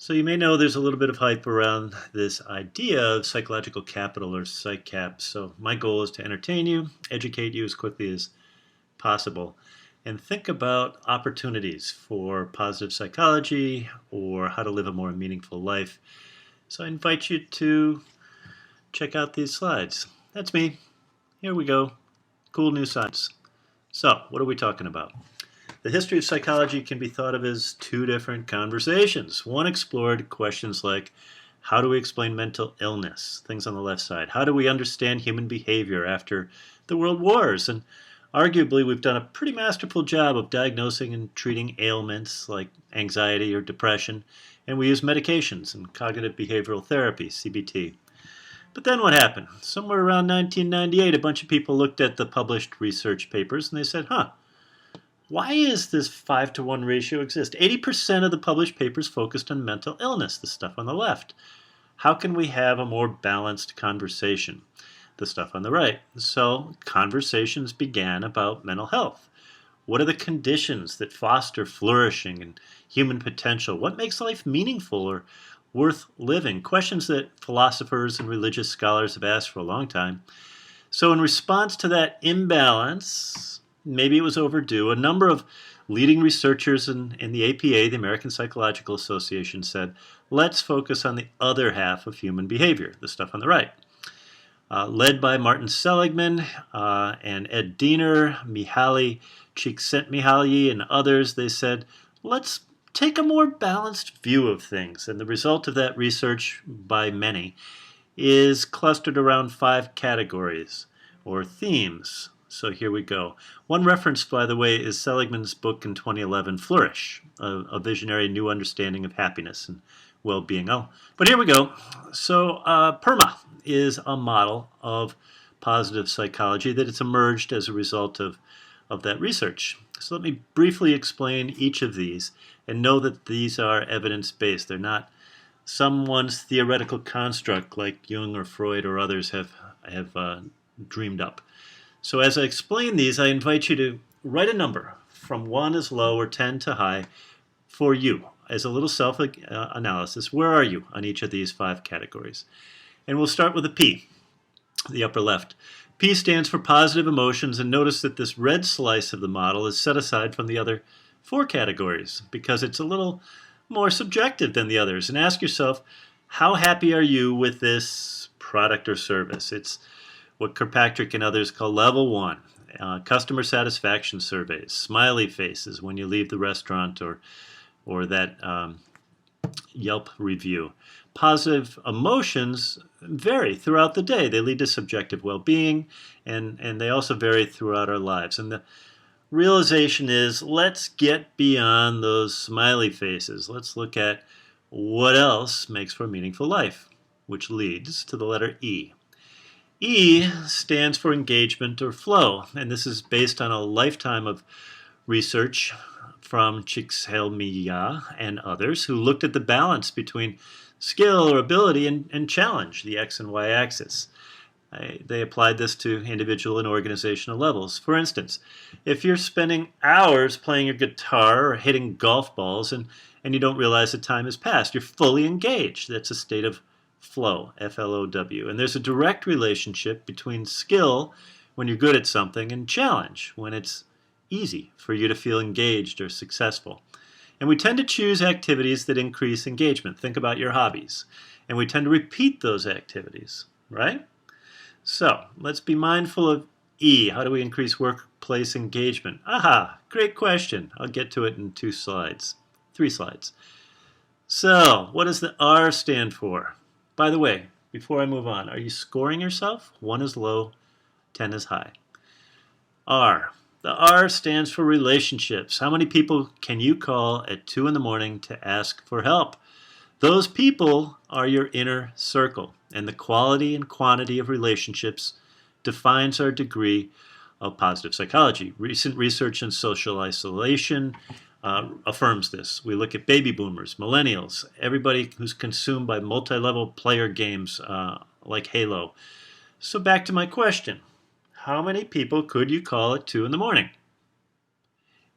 So you may know there's a little bit of hype around this idea of psychological capital or PsyCap. So my goal is to entertain you, educate you as quickly as possible, and think about opportunities for positive psychology or how to live a more meaningful life. So I invite you to check out these slides. That's me. Here we go. Cool new science. So what are we talking about? The history of psychology can be thought of as two different conversations. One explored questions like, how do we explain mental illness? Things on the left side. How do we understand human behavior after the world wars? And arguably, we've done a pretty masterful job of diagnosing and treating ailments like anxiety or depression, and we use medications and cognitive behavioral therapy, CBT. But then what happened? Somewhere around 1998, a bunch of people looked at the published research papers and they said, why is this 5-to-1 ratio exist? 80% of the published papers focused on mental illness, the stuff on the left. How can we have a more balanced conversation? The stuff on the right. So conversations began about mental health. What are the conditions that foster flourishing and human potential? What makes life meaningful or worth living? Questions that philosophers and religious scholars have asked for a long time. So in response to that imbalance, maybe it was overdue, a number of leading researchers in the APA, the American Psychological Association, said, let's focus on the other half of human behavior, the stuff on the right. Led by Martin Seligman and Ed Diener, Mihaly Csikszentmihalyi, and others, they said, let's take a more balanced view of things. And the result of that research by many is clustered around 5 categories or themes. So here we go. One reference, by the way, is Seligman's book in 2011, Flourish, a visionary new understanding of happiness and well-being. But here we go. So PERMA is a model of positive psychology that has emerged as a result of that research. So let me briefly explain each of these and know that these are evidence-based. They're not someone's theoretical construct like Jung or Freud or others have dreamed up. So as I explain these, I invite you to write a number from 1 as low or 10 to high for you as a little self-analysis. Where are you on each of these 5 categories? And we'll start with a P, the upper left. P stands for positive emotions, and notice that this red slice of the model is set aside from the other 4 categories because it's a little more subjective than the others. And ask yourself, how happy are you with this product or service? It's what Kirkpatrick and others call level 1, customer satisfaction surveys, smiley faces when you leave the restaurant or that Yelp review. Positive emotions vary throughout the day. They lead to subjective well-being, and they also vary throughout our lives. And the realization is, let's get beyond those smiley faces. Let's look at what else makes for a meaningful life, which leads to the letter E. E stands for engagement or flow, and this is based on a lifetime of research from Csikszentmihalyi and others who looked at the balance between skill or ability and challenge, the X and Y axis. They applied this to individual and organizational levels. For instance, if you're spending hours playing your guitar or hitting golf balls and you don't realize that time has passed, you're fully engaged. That's a state of flow, F-L-O-W. And there's a direct relationship between skill, when you're good at something, and challenge, when it's easy for you to feel engaged or successful. And we tend to choose activities that increase engagement. Think about your hobbies. And we tend to repeat those activities, right? So let's be mindful of E. How do we increase workplace engagement? Aha, great question. I'll get to it in 3 slides. So what does the R stand for? By the way, before I move on, are you scoring yourself? 1 is low, 10 is high. R. The R stands for relationships. How many people can you call at 2 in the morning to ask for help? Those people are your inner circle, and the quality and quantity of relationships defines our degree of positive psychology. Recent research in social isolation affirms this. We look at baby boomers, millennials, everybody who's consumed by multi-level player games like Halo. So back to my question. How many people could you call at 2 in the morning?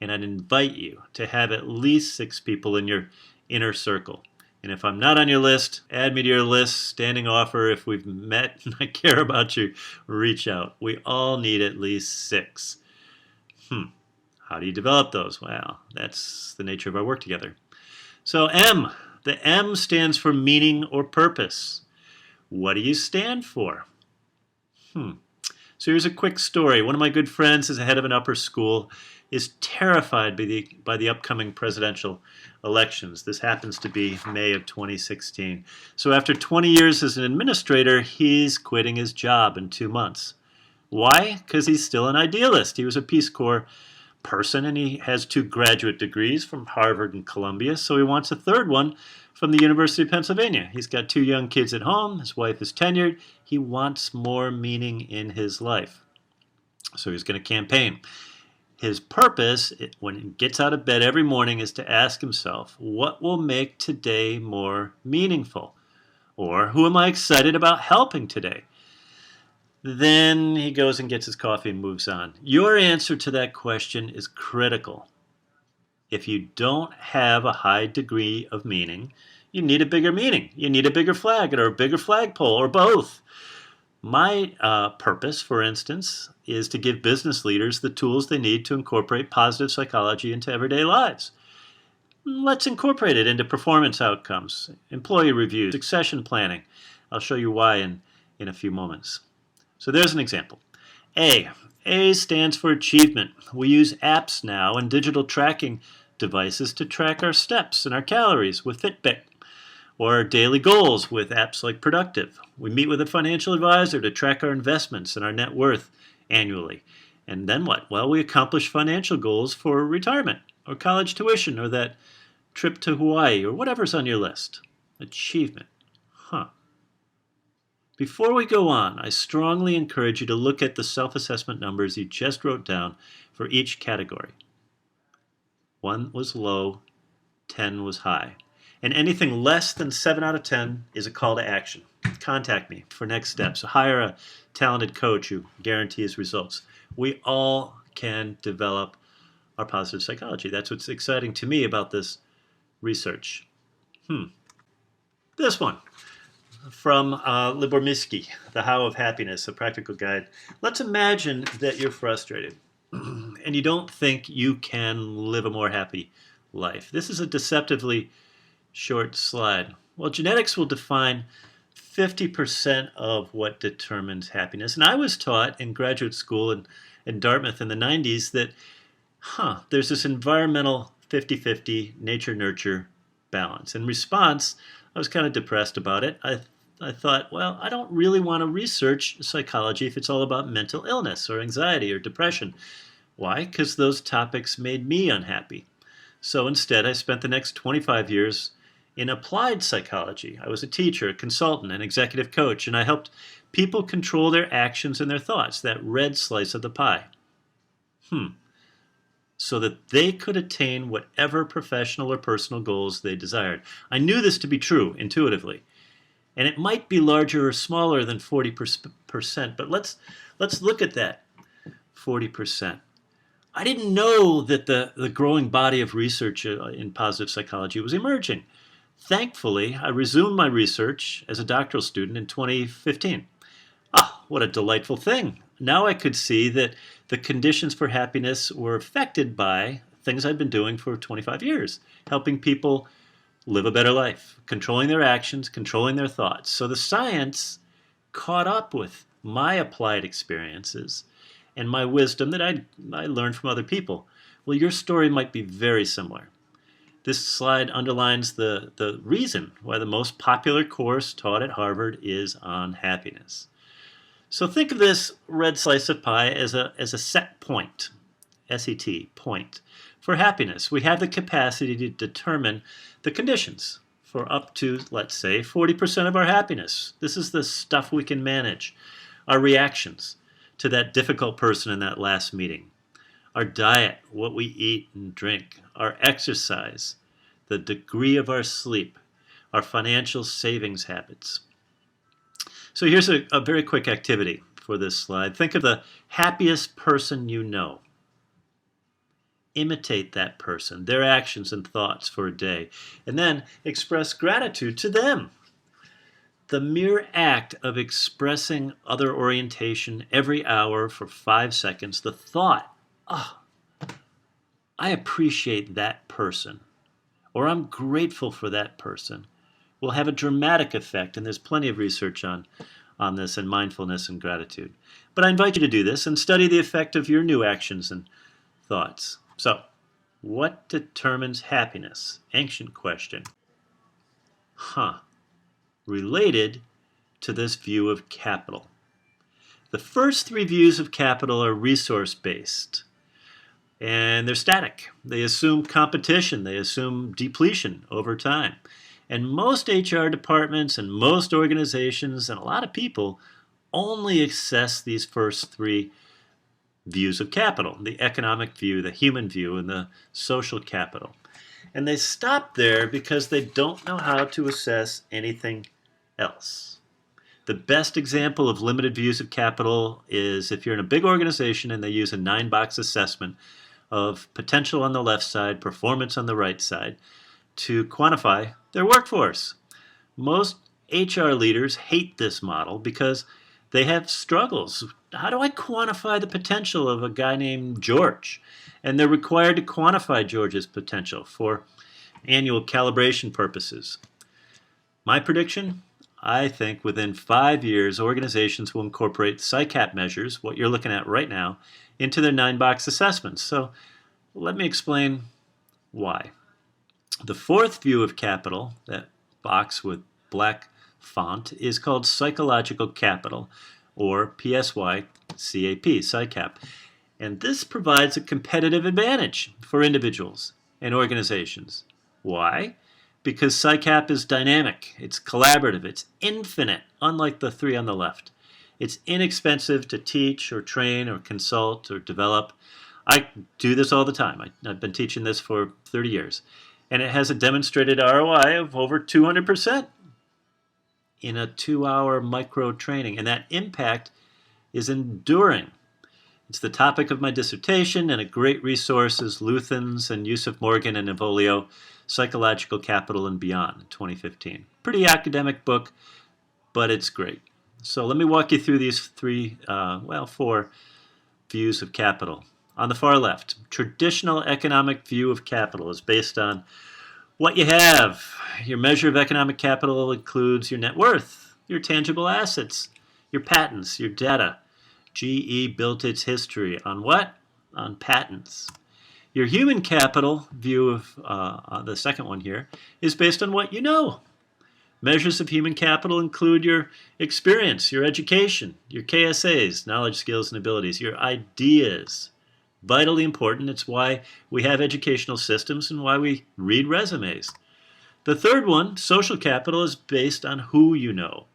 And I'd invite you to have at least 6 people in your inner circle. And if I'm not on your list, add me to your list. Standing offer, if we've met and I care about you, reach out. We all need at least 6. How do you develop those? Well, that's the nature of our work together. So M, the M stands for meaning or purpose. What do you stand for? So here's a quick story. One of my good friends is the head of an upper school, is terrified by the upcoming presidential elections. This happens to be May of 2016. So after 20 years as an administrator, he's quitting his job in 2 months. Why? Because he's still an idealist. He was a Peace Corps person, and he has 2 graduate degrees from Harvard and Columbia, so he wants a third one from the University of Pennsylvania. He's got 2 young kids at home. His wife is tenured. He wants more meaning in his life. So he's going to campaign. His purpose, when he gets out of bed every morning, is to ask himself, what will make today more meaningful? Or who am I excited about helping today? Then he goes and gets his coffee and moves on. Your answer to that question is critical. If you don't have a high degree of meaning, you need a bigger meaning. You need a bigger flag or a bigger flagpole or both. My purpose, for instance, is to give business leaders the tools they need to incorporate positive psychology into everyday lives. Let's incorporate it into performance outcomes, employee reviews, succession planning. I'll show you why in a few moments. So there's an example. A. A stands for achievement. We use apps now and digital tracking devices to track our steps and our calories with Fitbit, or our daily goals with apps like Productive. We meet with a financial advisor to track our investments and our net worth annually. And then what? Well, we accomplish financial goals for retirement or college tuition or that trip to Hawaii or whatever's on your list. Achievement. Before we go on, I strongly encourage you to look at the self-assessment numbers you just wrote down for each category. 1 was low, 10 was high. And anything less than 7 out of 10 is a call to action. Contact me for next steps. Hire a talented coach who guarantees results. We all can develop our positive psychology. That's what's exciting to me about this research. This one from Libormisky, The How of Happiness, a practical guide. Let's imagine that you're frustrated and you don't think you can live a more happy life. This is a deceptively short slide. Well, genetics will define 50% of what determines happiness. And I was taught in graduate school in Dartmouth in the 90s that, there's this environmental 50-50 nature-nurture balance. In response, I was kind of depressed about it. I thought, well, I don't really want to research psychology if it's all about mental illness or anxiety or depression. Why? Because those topics made me unhappy. So instead, I spent the next 25 years in applied psychology. I was a teacher, a consultant, an executive coach, and I helped people control their actions and their thoughts, that red slice of the pie. So that they could attain whatever professional or personal goals they desired. I knew this to be true intuitively. And it might be larger or smaller than 40%, but let's look at that 40%. I didn't know that the growing body of research in positive psychology was emerging. Thankfully, I resumed my research as a doctoral student in 2015. What a delightful thing. Now I could see that the conditions for happiness were affected by things I've been doing for 25 years, helping people live a better life, controlling their actions, controlling their thoughts. So the science caught up with my applied experiences and my wisdom that I learned from other people. Well, your story might be very similar. This slide underlines the reason why the most popular course taught at Harvard is on happiness. So think of this red slice of pie as a set point, S-E-T, point. For happiness, we have the capacity to determine the conditions for up to, let's say, 40% of our happiness. This is the stuff we can manage. Our reactions to that difficult person in that last meeting. Our diet, what we eat and drink. Our exercise, the degree of our sleep. Our financial savings habits. So here's a very quick activity for this slide. Think of the happiest person you know. imitate that person, their actions and thoughts for a day, and then express gratitude to them. The mere act of expressing other orientation every hour for 5 seconds, the thought, oh, I appreciate that person, or I'm grateful for that person, will have a dramatic effect. And there's plenty of research on this and mindfulness and gratitude. But I invite you to do this and study the effect of your new actions and thoughts. So, what determines happiness? Ancient question. Related to this view of capital. The first three views of capital are resource-based, and they're static. They assume competition. They assume depletion over time. And most HR departments and most organizations and a lot of people only assess these first three views of capital: the economic view, the human view, and the social capital. And they stop there because they don't know how to assess anything else. The best example of limited views of capital is if you're in a big organization and they use a 9-box assessment of potential on the left side, performance on the right side, to quantify their workforce. Most HR leaders hate this model because they have struggles. How do I quantify the potential of a guy named George? And they're required to quantify George's potential for annual calibration purposes. My prediction? I think within 5 years, organizations will incorporate PsyCap measures, what you're looking at right now, into their 9-box assessments. So let me explain why. The fourth view of capital, that box with black font, is called psychological capital, or PSYCAP, PsyCap. And this provides a competitive advantage for individuals and organizations. Why? Because PsyCap is dynamic, it's collaborative, it's infinite, unlike the three on the left. It's inexpensive to teach or train or consult or develop. I do this all the time. I've been teaching this for 30 years. And it has a demonstrated ROI of over 200% in a 2-hour micro training. And that impact is enduring. It's the topic of my dissertation, and a great resource is Luthen's and Yusuf Morgan and Evolio, Psychological Capital and Beyond, 2015. Pretty academic book, but it's great. So let me walk you through these four views of capital. On the far left, traditional economic view of capital is based on what you have. Your measure of economic capital includes your net worth, your tangible assets, your patents, your data. GE built its history on what? On patents. Your human capital view of the second one here is based on what you know. Measures of human capital include your experience, your education, your KSAs, knowledge, skills, and abilities, your ideas. Vitally important. It's why we have educational systems and why we read resumes. The third one, social capital, is based on who you know.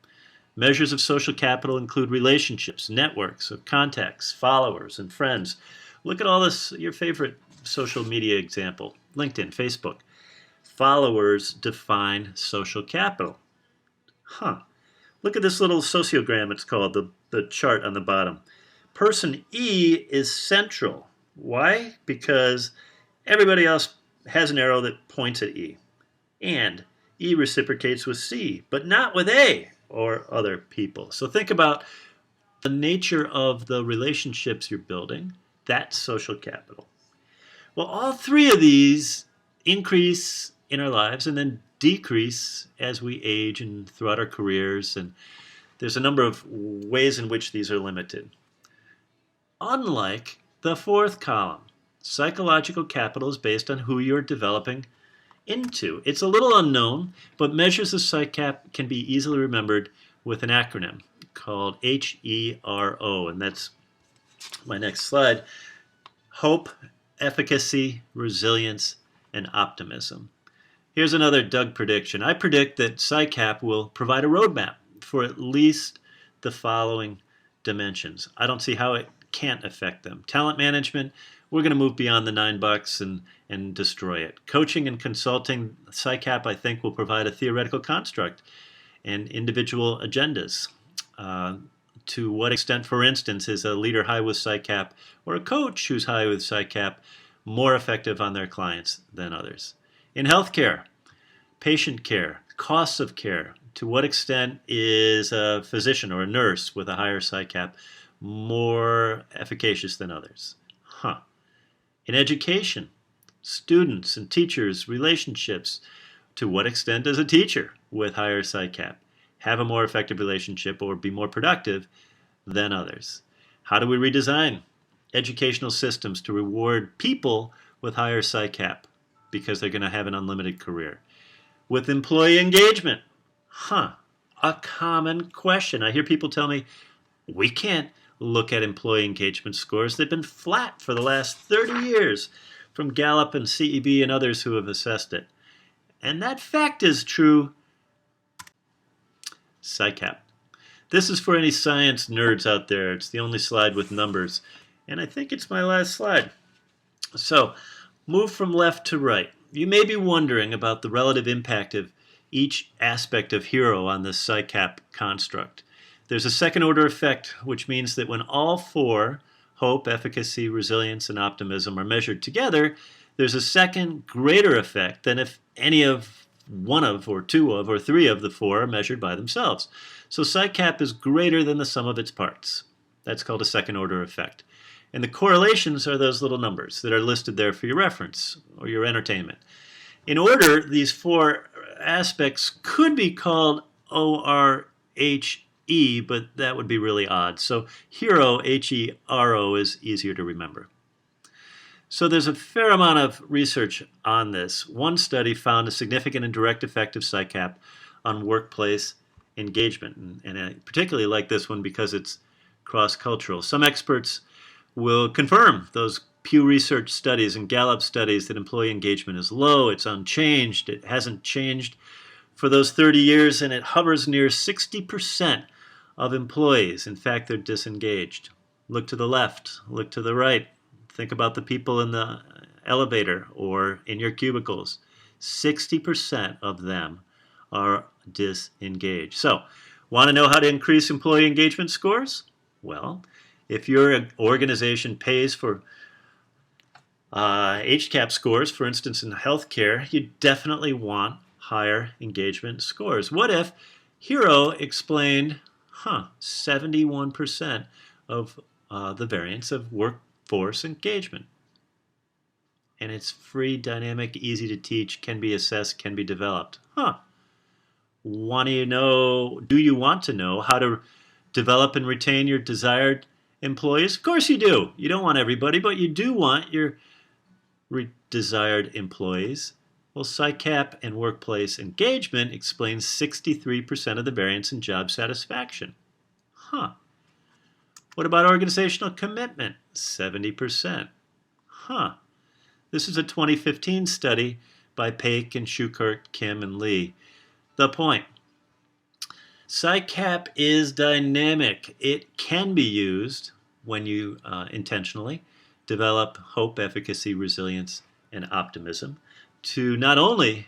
Measures of social capital include relationships, networks of contacts, followers, and friends. Look at all this, your favorite social media example, LinkedIn, Facebook. Followers define social capital. Look at this little sociogram, it's called, the chart on the bottom. Person E is central. Why? Because everybody else has an arrow that points at E. And E reciprocates with C, but not with A or other people. So think about the nature of the relationships you're building. That's social capital. Well, all three of these increase in our lives and then decrease as we age and throughout our careers. And there's a number of ways in which these are limited. Unlike the fourth column, psychological capital is based on who you're developing into. It's a little unknown, but measures of PsyCap can be easily remembered with an acronym called HERO, and that's my next slide. Hope, efficacy, resilience, and optimism. Here's another Doug prediction. I predict that PsyCap will provide a roadmap for at least the following dimensions. I don't see how it can't affect them. Talent management, we're going to move beyond the $9 and destroy it. Coaching and consulting, PsyCap, I think, will provide a theoretical construct and individual agendas. To what extent, for instance, is a leader high with PsyCap or a coach who's high with PsyCap more effective on their clients than others. In healthcare, patient care, costs of care, to what extent is a physician or a nurse with a higher PsyCap more efficacious than others? In education, students and teachers' relationships, to what extent does a teacher with higher PsyCap have a more effective relationship or be more productive than others? How do we redesign educational systems to reward people with higher PsyCap because they're going to have an unlimited career? With employee engagement, a common question. I hear people tell me, we can't look at employee engagement scores. They've been flat for the last 30 years from Gallup and CEB and others who have assessed it. And that fact is true. PsyCap. This is for any science nerds out there. It's the only slide with numbers. And I think it's my last slide. So, move from left to right. You may be wondering about the relative impact of each aspect of HERO on this PsyCap construct. There's a second order effect, which means that when all four, hope, efficacy, resilience, and optimism, are measured together, there's a second greater effect than if any of one of, or two of, or three of the four are measured by themselves. So PsyCap is greater than the sum of its parts. That's called a second order effect. And the correlations are those little numbers that are listed there for your reference or your entertainment. In order, these four aspects could be called ORHE, but that would be really odd. So HERO, H-E-R-O, is easier to remember. So there's a fair amount of research on this. One study found a significant and direct effect of PsyCap on workplace engagement. And I particularly like this one because it's cross-cultural. Some experts will confirm those Pew Research studies and Gallup studies that employee engagement is low, it's unchanged, it hasn't changed for those 30 years, and it hovers near 60% of employees. In fact, they're disengaged. Look to the left, look to the right. Think about the people in the elevator or in your cubicles. 60% of them are disengaged. So, want to know how to increase employee engagement scores? Well, if your organization pays for HCAP scores, for instance, in healthcare, you definitely want higher engagement scores. What if HERO explained 71% of the variance of workforce engagement? And it's free, dynamic, easy to teach, can be assessed, can be developed. Do you want to know how to develop and retain your desired employees? Of course you do. You don't want everybody, but you do want your desired employees. Well, PsyCap and workplace engagement explains 63% of the variance in job satisfaction. What about organizational commitment? 70%. This is a 2015 study by Paik and Schukert, Kim, and Lee. The point: PsyCap is dynamic. It can be used when you intentionally develop hope, efficacy, resilience, and optimism to not only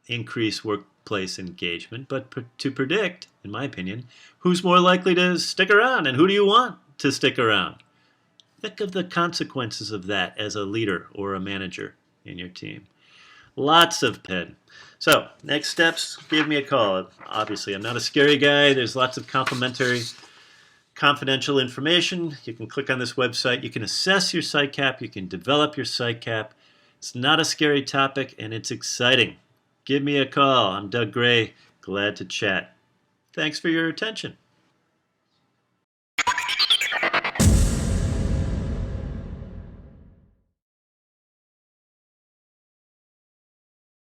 increase workplace engagement, but to predict, in my opinion, who's more likely to stick around and who do you want to stick around. Think of the consequences of that as a leader or a manager in your team. Lots of pen. So, next steps, give me a call. Obviously, I'm not a scary guy. There's lots of complimentary, confidential information. You can click on this website. You can assess your PsyCap. You can develop your PsyCap. It's not a scary topic, and it's exciting. Give me a call. I'm Doug Gray. Glad to chat. Thanks for your attention.